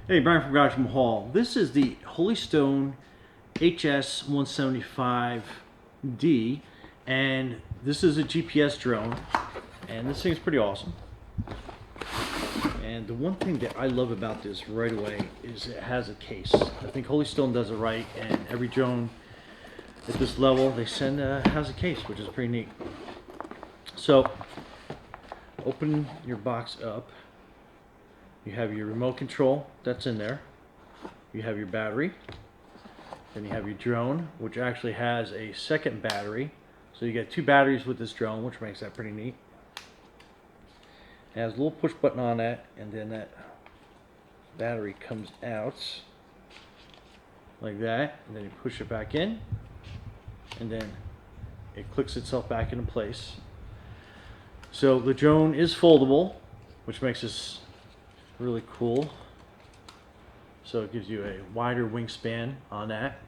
Hey, Brian from Garage Hall. This is the Holy Stone HS175D, and this is a GPS drone, and this thing's pretty awesome. And the one thing that I love about this right away is it has a case. I think Holy Stone does it right, and every drone at this level they send has a case, which is pretty neat. So, open your box up. You have your remote control that's in there. You have your battery. Then you have your drone, which actually has a second battery. So you get two batteries with this drone, which makes that pretty neat. It has a little push button on that, and then that battery comes out like that, and then you push it back in, and then it clicks itself back into place. So the drone is foldable, which makes this really cool. So it gives you a wider wingspan on that.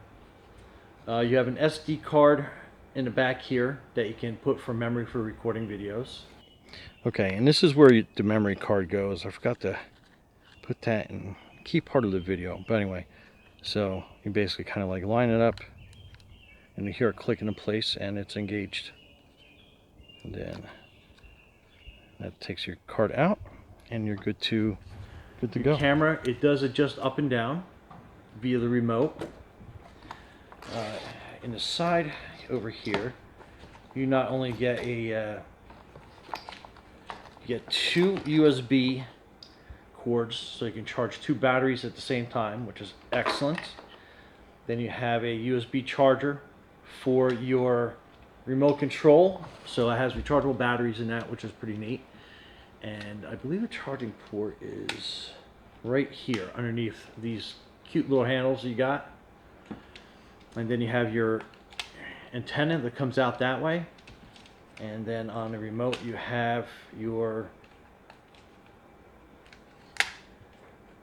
You have an SD card in the back here that you can put for memory for recording videos. Okay, and this is where the memory card goes. I forgot to put that in key part of the video, but anyway, so you basically kind of like line it up, and you hear it click into place, and it's engaged. And then that takes your card out, and you're good to go. Camera, it does adjust up and down via the remote. In the side over here, you not only get you get two USB cords, so you can charge two batteries at the same time, which is excellent. Then you have a USB charger for your remote control, so it has rechargeable batteries in that, which is pretty neat. And I believe the charging port is right here underneath these cute little handles you got. And then you have your antenna that comes out that way. And then on the remote you have your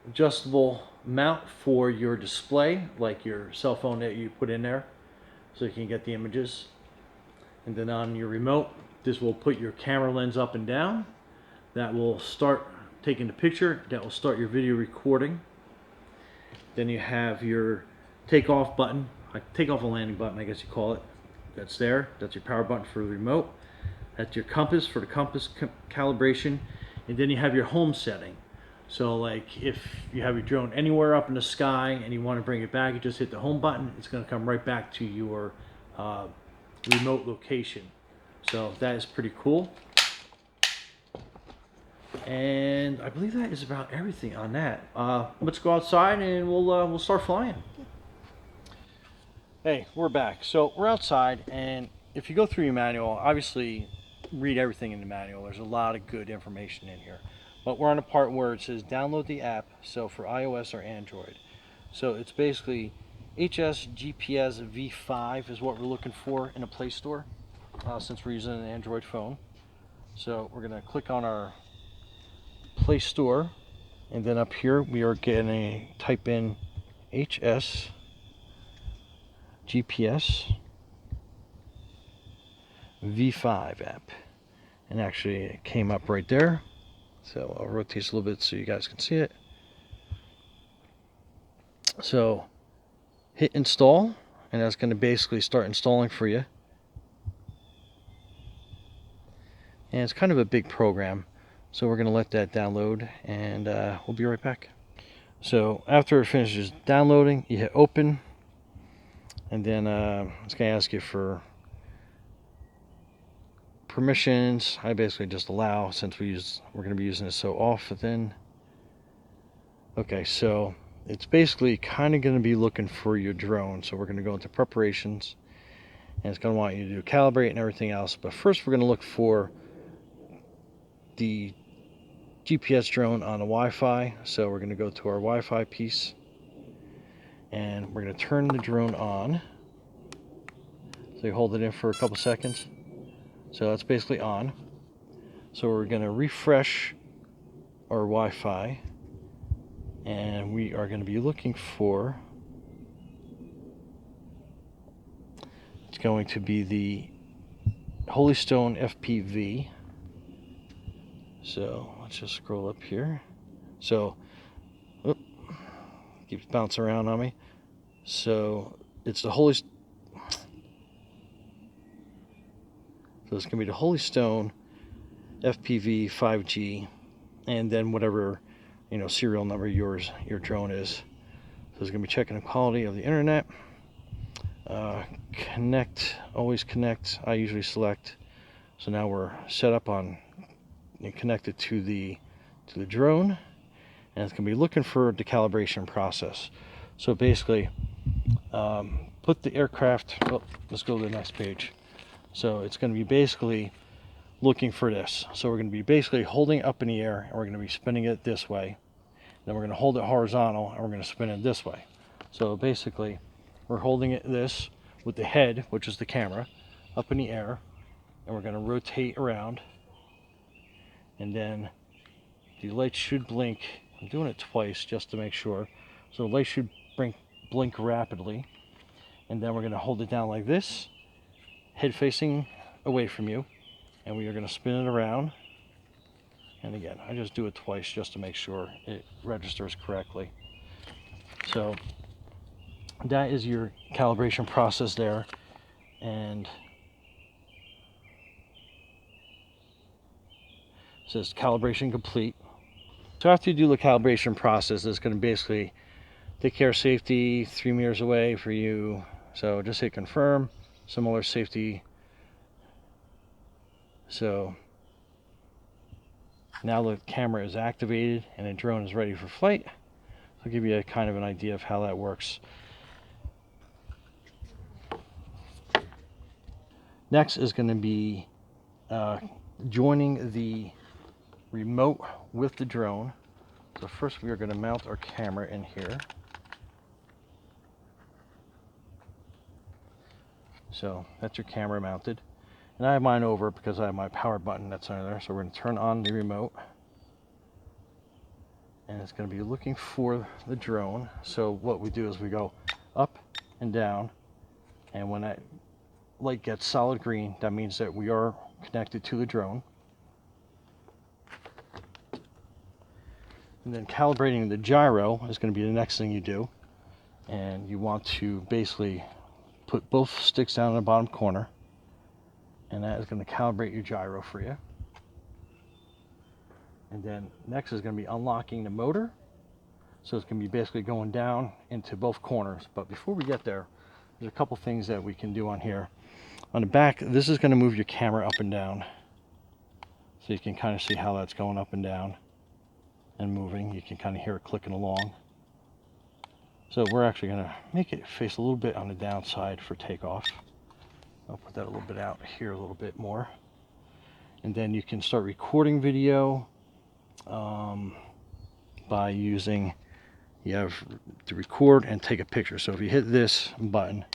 adjustable mount for your display, like your cell phone that you put in there, so you can get the images. And then on your remote, this will put your camera lens up and down. That will start taking the picture. That will start your video recording. Then you have your takeoff button, like takeoff and landing button, I guess you call it. That's there. That's your power button for the remote. That's your compass for the compass calibration. And then you have your home setting. So like if you have your drone anywhere up in the sky and you want to bring it back, you just hit the home button. It's going to come right back to your remote location. So that is pretty cool. And I believe that is about everything on that. Let's go outside and we'll start flying. Hey, we're back. So we're outside, and if you go through your manual, obviously read everything in the manual. There's a lot of good information in here. But we're on a part where it says download the app, so for iOS or Android. So it's basically HS GPS V5 is what we're looking for in a Play Store, since we're using an Android phone. So we're going to click on our Play Store, and then up here we are going to type in HS GPS V5 app, and actually it came up right there. So I'll rotate this a little bit so you guys can see it. So hit install, and that's going to basically start installing for you. And it's kind of a big program, so we're going to let that download, and we'll be right back. So after it finishes downloading, you hit open, and then it's going to ask you for permissions. I basically just allow, since we're going to be using this so often. Okay, so it's basically kind of going to be looking for your drone. So we're going to go into preparations, and it's going to want you to do calibrate and everything else. But first we're going to look for the GPS drone on the Wi-Fi. So we're going to go to our Wi-Fi piece, and we're going to turn the drone on. So you hold it in for a couple seconds. So that's basically on. So we're going to refresh our Wi-Fi, and we are going to be looking for, it's going to be the Holy Stone FPV. So let's just scroll up here. So keeps bouncing around on me. So it's the Holy. So it's going to be the Holy Stone FPV 5G, and then whatever, you know, serial number your drone is. So it's going to be checking the quality of the internet. Connect, always connect. I usually select. So now we're set up on and connected to the drone, and it's going to be looking for the calibration process. So basically, put the aircraft. Oh, let's go to the next page. So it's going to be basically looking for this. So we're going to be basically holding it up in the air, and we're going to be spinning it this way. Then we're going to hold it horizontal, and we're going to spin it this way. So basically, we're holding it this with the head, which is the camera, up in the air, and we're going to rotate around, and then the light should blink. I'm doing it twice just to make sure. So the light should blink rapidly, and then we're going to hold it down like this, head facing away from you, and we are going to spin it around. And again, I just do it twice just to make sure it registers correctly. So that is your calibration process there, and it says calibration complete. So after you do the calibration process, it's going to basically take care of safety 3 meters away for you. So just hit confirm, similar safety. So now the camera is activated and the drone is ready for flight. I'll give you a kind of an idea of how that works. Next is going to be joining the remote with the drone. So first we are going to mount our camera in here. So that's your camera mounted. And I have mine over because I have my power button that's under there. So we're going to turn on the remote. And it's going to be looking for the drone. So what we do is we go up and down. And when that light gets solid green, that means that we are connected to the drone. And then calibrating the gyro is going to be the next thing you do. And you want to basically put both sticks down in the bottom corner. And that is going to calibrate your gyro for you. And then next is going to be unlocking the motor. So it's going to be basically going down into both corners. But before we get there, there's a couple things that we can do on here. On the back, this is going to move your camera up and down. So you can kind of see how that's going up and down and moving. You can kind of hear it clicking along. So we're actually going to make it face a little bit on the downside for takeoff. I'll put that a little bit out here a little bit more. And then you can start recording video by using, you have to record and take a picture. So if you hit this button,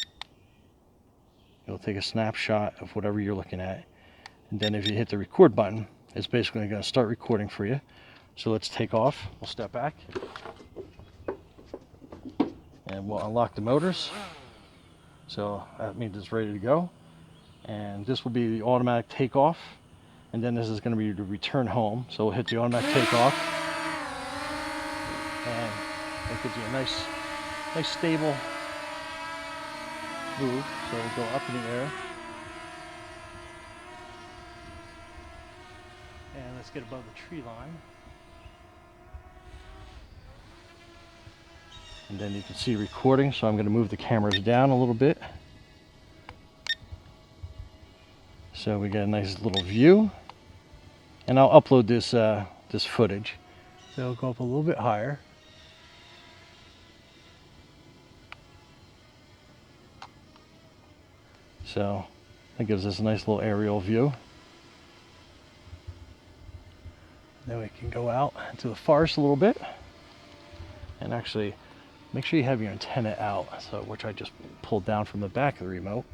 it'll take a snapshot of whatever you're looking at. And then if you hit the record button, it's basically going to start recording for you. So let's take off. We'll step back. And we'll unlock the motors. So that means it's ready to go. And this will be the automatic takeoff. And then this is going to be the return home. So we'll hit the automatic takeoff. And that gives you a nice stable move. So we'll go up in the air. And let's get above the tree line. And then you can see recording. So I'm going to move the cameras down a little bit. So we got a nice little view. And I'll upload this footage. So it'll go up a little bit higher. So that gives us a nice little aerial view. Then we can go out into the forest a little bit. And actually make sure you have your antenna out, so which I just pulled down from the back of the remote.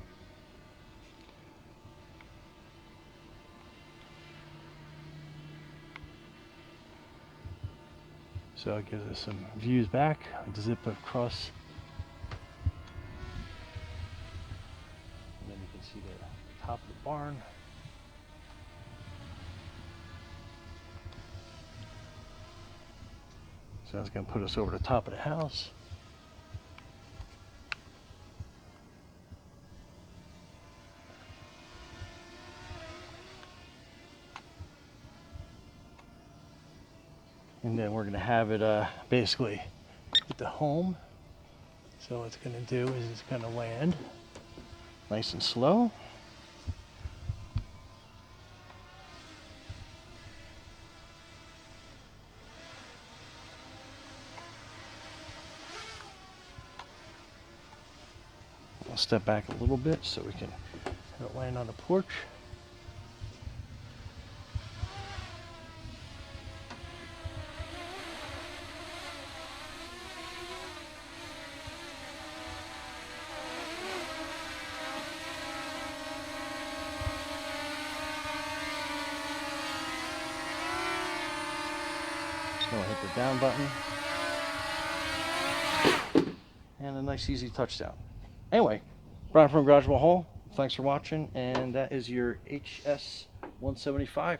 So it gives us some views back. I zip across. And then you can see the top of the barn. So that's going to put us over the top of the house. And then we're going to have it basically hit the home. So what it's going to do is it's going to land nice and slow. I'll step back a little bit so we can have it land on the porch. I'll hit the down button. And a nice easy touchdown. Anyway, Brian from Garage Hall. Thanks for watching, and that is your HS175.